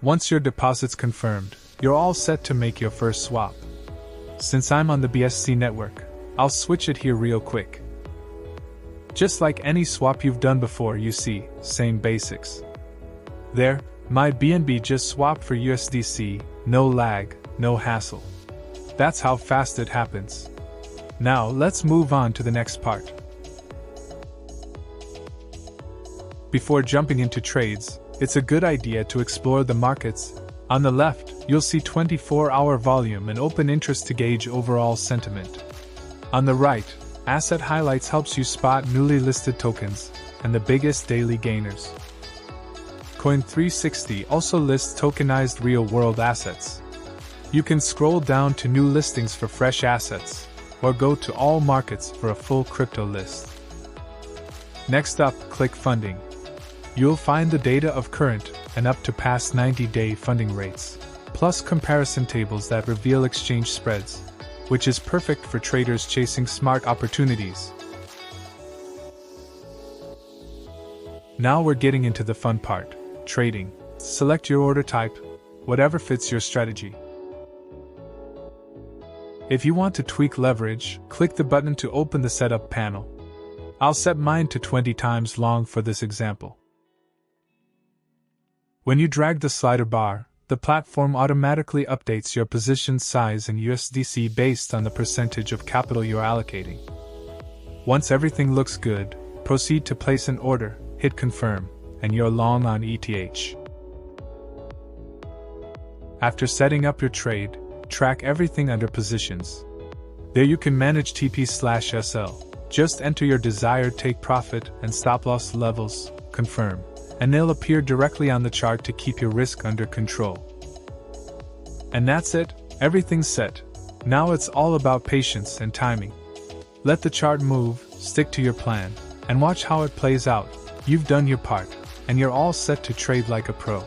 Once your deposit's confirmed, you're all set to make your first swap. Since I'm on the BSC network, I'll switch it here real quick. Just like any swap you've done before, you see, same basics. There, my BNB just swapped for USDC, no lag, no hassle. That's how fast it happens. Now let's move on to the next part. Before jumping into trades, it's a good idea to explore the markets. On the left, you'll see 24-hour volume and open interest to gauge overall sentiment. On the right, Asset Highlights helps you spot newly listed tokens and the biggest daily gainers. COIN360 also lists tokenized real-world assets. You can scroll down to new listings for fresh assets, or go to all markets for a full crypto list. Next up, click Funding. You'll find the data of current and up to past 90-day funding rates, plus comparison tables that reveal exchange spreads, which is perfect for traders chasing smart opportunities. Now we're getting into the fun part, trading. Select your order type, whatever fits your strategy. If you want to tweak leverage, click the button to open the setup panel. I'll set mine to 20 times long for this example. When you drag the slider bar, the platform automatically updates your position size in USDC based on the percentage of capital you're allocating. Once everything looks good, proceed to place an order, hit confirm, and you're long on ETH. After setting up your trade, track everything under positions. There you can manage TP/SL. Just enter your desired take profit and stop loss levels, confirm, and they'll appear directly on the chart to keep your risk under control. And that's it, everything's set. Now it's all about patience and timing. Let the chart move, stick to your plan, and watch how it plays out. You've done your part, and you're all set to trade like a pro.